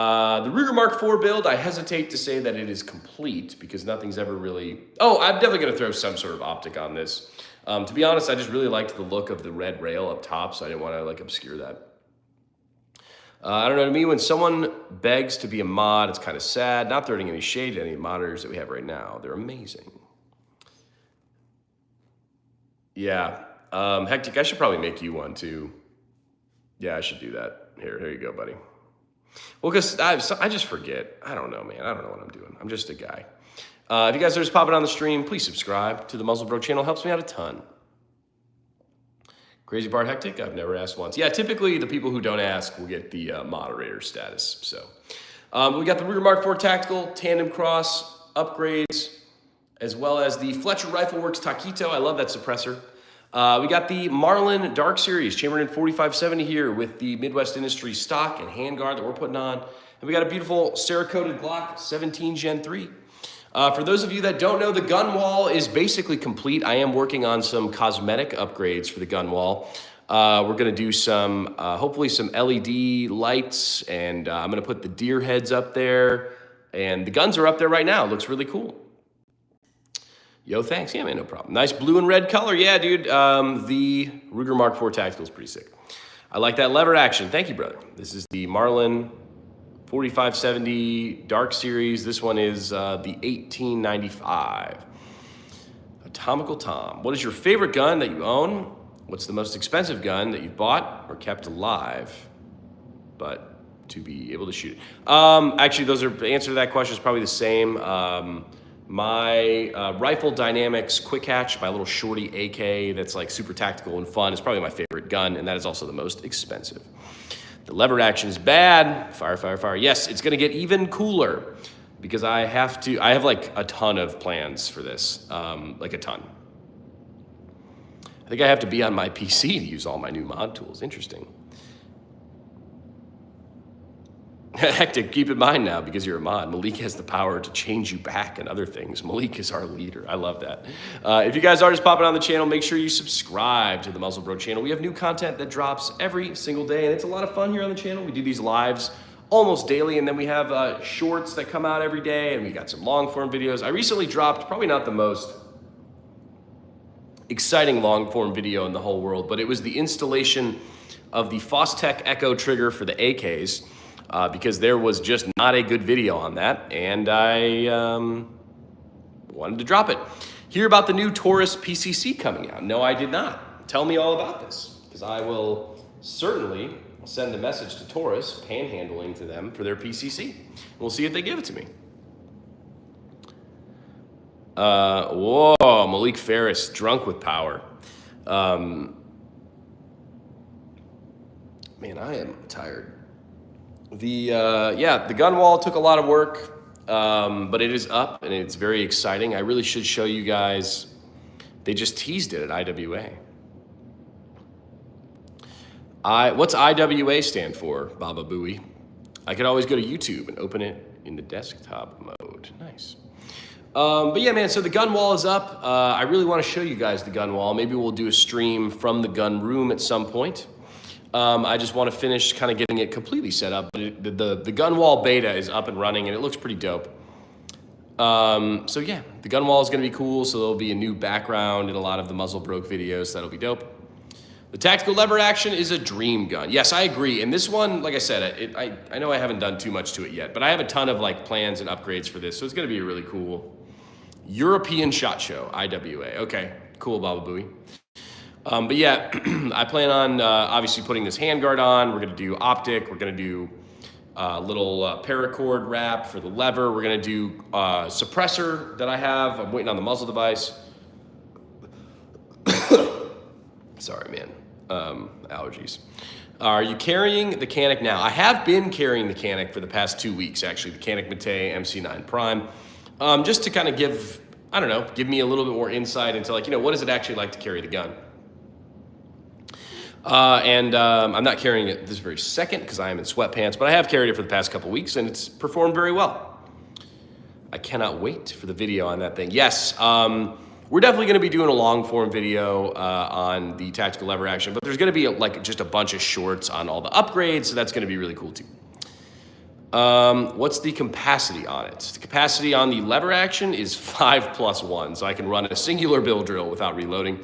Ruger Mark IV build, I hesitate to say that it is complete because nothing's ever really, I'm definitely gonna throw some sort of optic on this. To be honest, I just really liked the look of the red rail up top, so I didn't want to like obscure that. I don't know, to me, when someone begs to be a mod, it's kind of sad. Not throwing any shade at any monitors that we have right now. They're amazing. Yeah, Hectic, I should probably make you one too. Yeah, I should do that. Here you go, buddy. Well, because I just forget. I don't know, man. I don't know what I'm doing. I'm just a guy. If you guys are just popping on the stream, please subscribe to the Muzzle Bro channel. Helps me out a ton. Crazy Bart Hectic? I've never asked once. Yeah, typically the people who don't ask will get the moderator status. So we got the Ruger Mark IV Tactical, Tandem Cross, upgrades, as well as the Fletcher Rifle Works Taquito. I love that suppressor. We got the Marlin Dark Series, chambered in 4570 here with the Midwest Industries stock and handguard that we're putting on. And we got a beautiful Cerakoted Glock 17 Gen 3. For those of you that don't know, the gun wall is basically complete. I am working on some cosmetic upgrades for the gun wall. We're gonna do some, hopefully some LED lights, and I'm gonna put the deer heads up there, and the guns are up there right now. It looks really cool. Yo, thanks. Yeah, man, no problem. Nice blue and red color. Yeah, dude, the Ruger Mark IV Tactical is pretty sick. I like that lever action. Thank you, brother. This is the Marlin 4570 Dark Series. This one is the 1895. Atomical Tom. What is your favorite gun that you own? What's the most expensive gun that you've bought or kept alive, but to be able to shoot it? Actually, the answer to that question is probably the same. My Rifle Dynamics Quick Hatch, my little shorty AK that's like super tactical and fun, is probably my favorite gun, and that is also the most expensive. The lever action is bad. Fire, fire, fire. Yes, it's gonna get even cooler because I have like a ton of plans for this, like a ton. I think I have to be on my PC to use all my new mod tools. Interesting. Hectic, keep in mind now, because you're a mod, Malik has the power to change you back and other things. Malik is our leader. I love that. If you guys are just popping on the channel, make sure you subscribe to the Muzzle Bro channel. We have new content that drops every single day, and it's a lot of fun here on the channel. We do these lives almost daily, and then we have shorts that come out every day, and we got some long form videos. I recently dropped, probably not the most exciting long form video in the whole world, but it was the installation of the Fostech Echo trigger for the AKs. Because there was just not a good video on that, and I wanted to drop it. Hear about the new Taurus PCC coming out? No, I did not. Tell me all about this, because I will certainly send a message to Taurus, panhandling to them for their PCC. We'll see if they give it to me. Whoa, Malik Ferris, drunk with power. Man, I am tired. The gun wall took a lot of work, but it is up and it's very exciting. I really should show you guys. They just teased it at IWA. What's IWA stand for, Baba Booey? I could always go to YouTube and open it in the desktop mode. Nice. But yeah, man, so the gun wall is up. I really want to show you guys the gun wall. Maybe we'll do a stream from the gun room at some point. I just want to finish kind of getting it completely set up. But the gun wall beta is up and running, and it looks pretty dope. So yeah, the gun wall is going to be cool. So there'll be a new background in a lot of the Muzzle Broke videos. So that'll be dope. The tactical lever action is a dream gun. Yes, I agree. And this one, like I said, I know I haven't done too much to it yet, but I have a ton of like plans and upgrades for this. So it's going to be a really cool European SHOT Show, IWA. Okay, cool, Baba Booey. But yeah, I plan on obviously putting this handguard on. We're going to do optic. We're going to do a little paracord wrap for the lever. We're going to do suppressor that I have. I'm waiting on the muzzle device. Sorry, man. Allergies. Are you carrying the Canik now? I have been carrying the Canik for the past 2 weeks, actually, the Canik Mate MC9 Prime, just to kind of give me a little bit more insight into, like, what is it actually like to carry the gun? I'm not carrying it this very second because I am in sweatpants, but I have carried it for the past couple weeks and it's performed very well. I cannot wait for the video on that thing. Yes, we're definitely going to be doing a long form video on the tactical lever action, but there's going to be like just a bunch of shorts on all the upgrades, so that's going to be really cool too. What's the capacity on it? The capacity on the lever action is 5+1, so I can run a singular bill drill without reloading.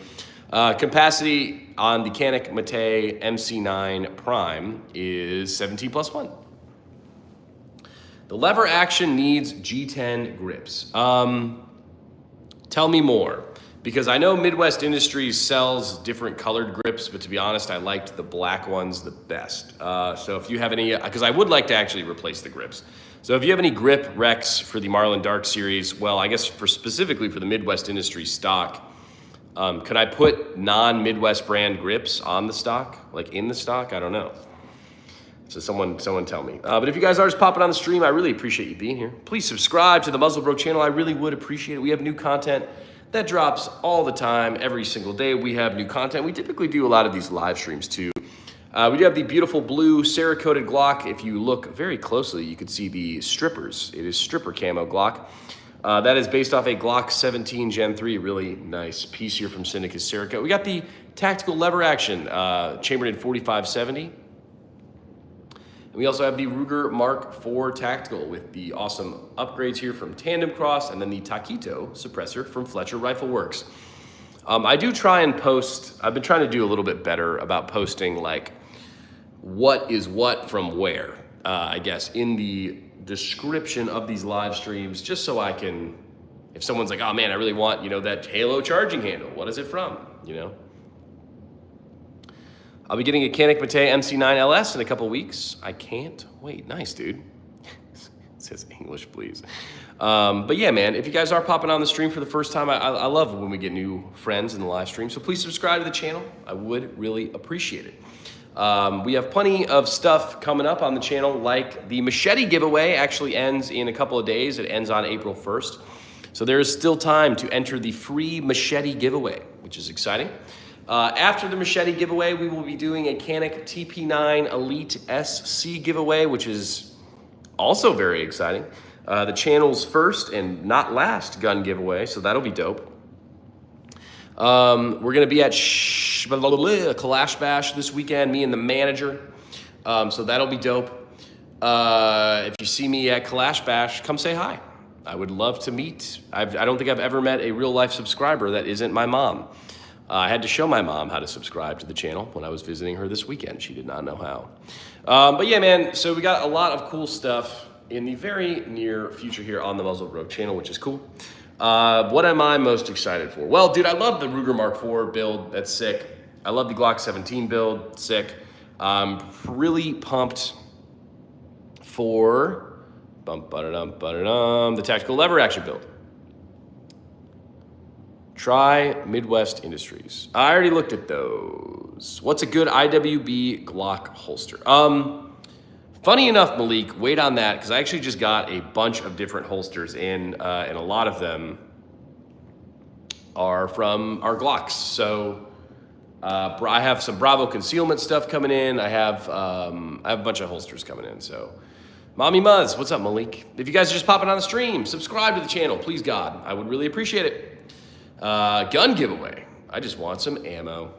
Capacity on the Canik Mate MC9 Prime is 17+1. The lever action needs G10 grips. Tell me more, because I know Midwest Industries sells different colored grips, but to be honest, I liked the black ones the best. So if you have any, because I would like to actually replace the grips. So if you have any grip recs for the Marlin Dark series, well, I guess specifically for the Midwest Industries stock, could I put non-Midwest brand grips on the stock, like in the stock? I don't know. So someone tell me. But if you guys are just popping on the stream, I really appreciate you being here. Please subscribe to the Muzzle Bro channel. I really would appreciate it. We have new content that drops all the time, every single day. We have new content. We typically do a lot of these live streams too. We do have the beautiful blue Cerakoted Glock. If you look very closely, you can see the strippers. It is stripper camo Glock. That is based off a Glock 17 Gen 3, really nice piece here from Syndicate Cerakote. We got the tactical lever action, chambered in 4570. And we also have the Ruger Mark IV Tactical with the awesome upgrades here from Tandem Cross, and then the Taquito suppressor from Fletcher Rifle Works. I do try and post, I've been trying to do a little bit better about posting like what is what from where, I guess, in the description of these live streams, just so I can, if someone's like, oh man, I really want, you know, that Halo charging handle, what is it from, you know? I'll be getting a Canik Mate MC9 LS in a couple weeks. I can't wait. Nice, dude. It says English, please. But yeah, man, if you guys are popping on the stream for the first time, I love when we get new friends in the live stream. So please subscribe to the channel. I would really appreciate it. We have plenty of stuff coming up on the channel, like the machete giveaway actually ends in a couple of days. It ends on April 1st. So there is still time to enter the free machete giveaway, which is exciting. After the machete giveaway, we will be doing a Canik TP9 Elite SC giveaway, which is also very exciting. The channel's first and not last gun giveaway, so that'll be dope. We're gonna be at Kalash Bash this weekend, me and the manager, so that'll be dope. If you see me at Kalash Bash, come say hi. I would love to meet. I don't think I've ever met a real life subscriber that isn't my mom. I had to show my mom how to subscribe to the channel when I was visiting her this weekend. She did not know how. But yeah, man, so we got a lot of cool stuff in the very near future here on the Muzzle Bro channel, which is cool. What am I most excited for? Well, dude, I love the Ruger Mark IV build. That's sick. I love the Glock 17 build. Sick. I'm really pumped for the tactical lever action build. Try Midwest Industries. I already looked at those. What's a good IWB Glock holster? Funny enough, Malik, wait on that, because I actually just got a bunch of different holsters in, and a lot of them are from our Glocks. So I have some Bravo concealment stuff coming in. I have a bunch of holsters coming in. So, Mommy Muzz, what's up, Malik? If you guys are just popping on the stream, subscribe to the channel, please, God. I would really appreciate it. Gun giveaway. I just want some ammo.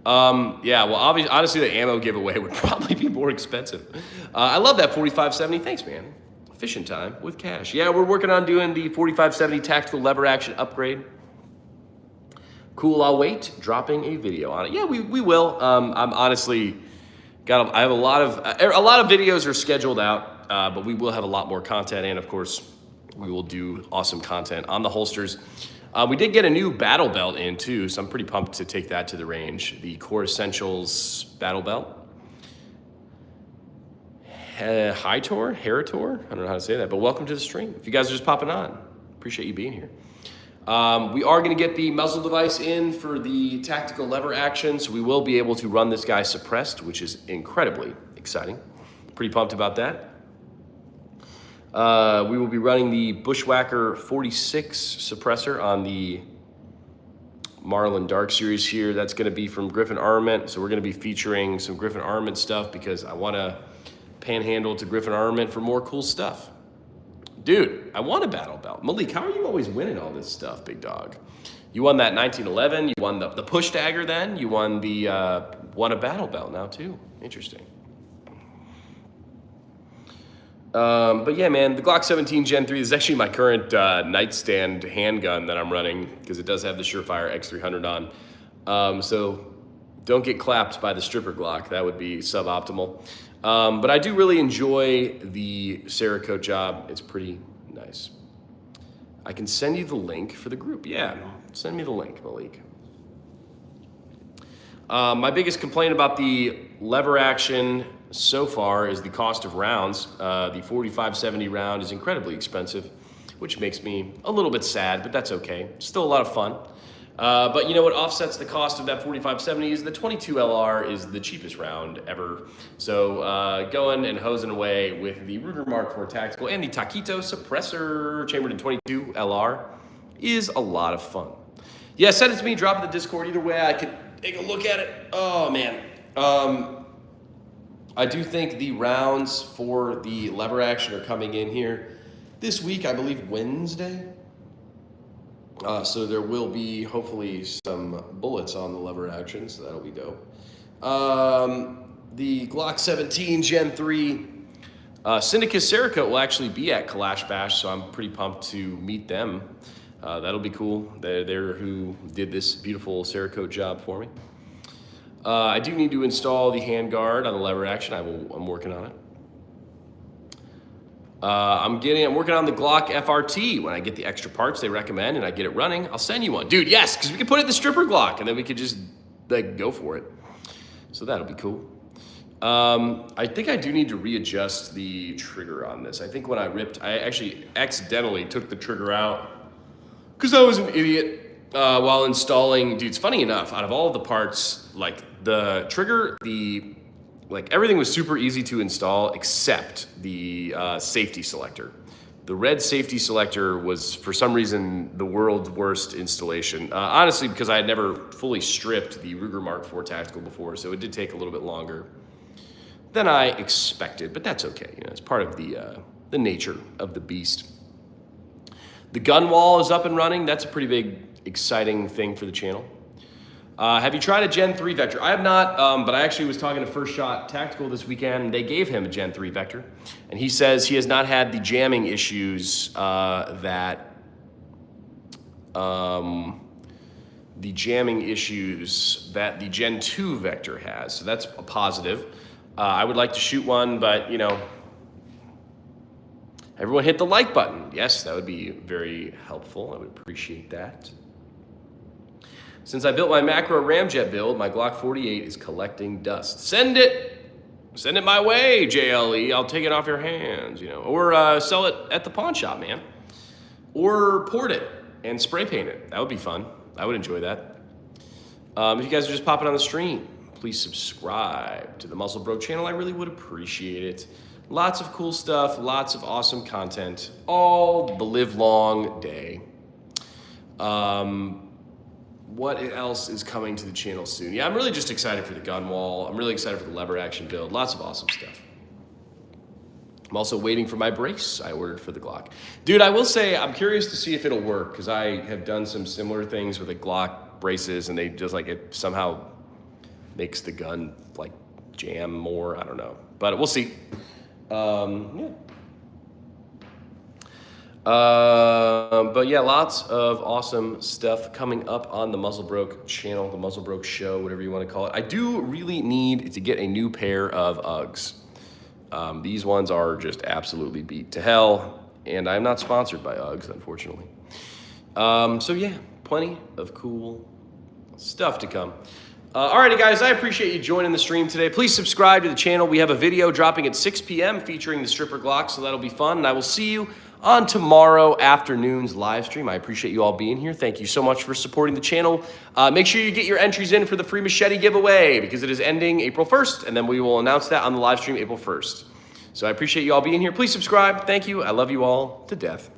Yeah, well, obviously, honestly, the ammo giveaway would probably be more expensive. I love that 4570. Thanks, man. Fishing time with cash. Yeah, we're working on doing the 4570 tactical lever action upgrade. Cool, I'll wait. Dropping a video on it. Yeah, we will. I'm honestly I have a lot of videos are scheduled out, but we will have a lot more content, and of course, we will do awesome content on the holsters. We did get a new battle belt in too, so I'm pretty pumped to take that to the range. The Core Essentials battle belt. Heritor? I don't know how to say that, but welcome to the stream. If you guys are just popping on, appreciate you being here. We are gonna get the muzzle device in for the tactical lever action, so we will be able to run this guy suppressed, which is incredibly exciting. Pretty pumped about that. We will be running the Bushwhacker 46 suppressor on the Marlin Dark Series here. That's going to be from Griffin Armament. So we're going to be featuring some Griffin Armament stuff because I want to panhandle to Griffin Armament for more cool stuff. Dude, I won a battle belt. Malik, how are you always winning all this stuff, big dog? You won that 1911. You won the push dagger then. You won the won a battle belt now too. Interesting. But yeah, man, the Glock 17 Gen 3 is actually my current nightstand handgun that I'm running because it does have the Surefire X300 on. So don't get clapped by the stripper Glock. That would be suboptimal. But I do really enjoy the Cerakote job. It's pretty nice. I can send you the link for the group. Yeah, send me the link, Malik. My biggest complaint about the lever action so far is the cost of rounds. The 4570 round is incredibly expensive, which makes me a little bit sad, but that's okay. Still a lot of fun. But you know what offsets the cost of that 4570 is the 22 LR is the cheapest round ever. So going and hosing away with the Ruger Mark IV Tactical and the Taquito Suppressor chambered in 22 LR is a lot of fun. Yeah, send it to me, drop it in the Discord. Either way, I could take a look at it. Oh man. I do think the rounds for the lever action are coming in here this week, I believe Wednesday. So there will be hopefully some bullets on the lever action, so that'll be dope. The Glock 17 Gen 3 Syndicus Cerakote will actually be at Kalash Bash, so I'm pretty pumped to meet them. That'll be cool. They're who did this beautiful Cerakote job for me. I do need to install the handguard on the lever action. I'm working on it. I'm working on the Glock FRT. When I get the extra parts they recommend and I get it running, I'll send you one. Dude, yes, because we can put it in the stripper Glock and then we could just like go for it. So that'll be cool. I think I do need to readjust the trigger on this. I think when I actually accidentally took the trigger out because I was an idiot while installing. Dude, it's funny enough, out of all of the parts, like the trigger, everything was super easy to install except the safety selector. The red safety selector was, for some reason, the world's worst installation. Honestly, because I had never fully stripped the Ruger Mark IV Tactical before, so it did take a little bit longer than I expected, but that's okay. You know, it's part of the nature of the beast. The gun wall is up and running. That's a pretty big, exciting thing for the channel. Have you tried a Gen 3 Vector? I have not, but I actually was talking to First Shot Tactical this weekend, and they gave him a Gen 3 Vector. And he says he has not had the jamming issues that the Gen 2 Vector has. So that's a positive. I would like to shoot one, but you know, everyone hit the like button. Yes, that would be very helpful. I would appreciate that. Since I built my macro ramjet build, my Glock 48 is collecting dust. Send it my way, JLE. I'll take it off your hands, you know, or sell it at the pawn shop, man. Or port it and spray paint it. That would be fun. I would enjoy that. If you guys are just popping on the stream, please subscribe to the Muscle Bro channel. I really would appreciate it. Lots of cool stuff, lots of awesome content, all the live long day. What else is coming to the channel soon? Yeah, I'm really just excited for the gun wall. I'm really excited for the lever action build. Lots of awesome stuff. I'm also waiting for my brace I ordered for the Glock. Dude, I will say I'm curious to see if it'll work because I have done some similar things with the Glock braces and they just like it somehow makes the gun like jam more. I don't know, but we'll see. Yeah. But yeah, lots of awesome stuff coming up on the Muzzle Broke channel, the Muzzle Broke show, whatever you want to call it. I do really need to get a new pair of Uggs. These ones are just absolutely beat to hell, and I'm not sponsored by Uggs, unfortunately. So yeah, plenty of cool stuff to come. Alrighty guys, I appreciate you joining the stream today. Please subscribe to the channel. We have a video dropping at 6 p.m. featuring the stripper Glock, so that'll be fun, and I will see you on tomorrow afternoon's live stream. I appreciate you all being here. Thank you so much for supporting the channel. Make sure you get your entries in for the free machete giveaway because it is ending April 1st, and then we will announce that on the live stream April 1st. So I appreciate you all being here. Please subscribe. Thank you. I love you all to death.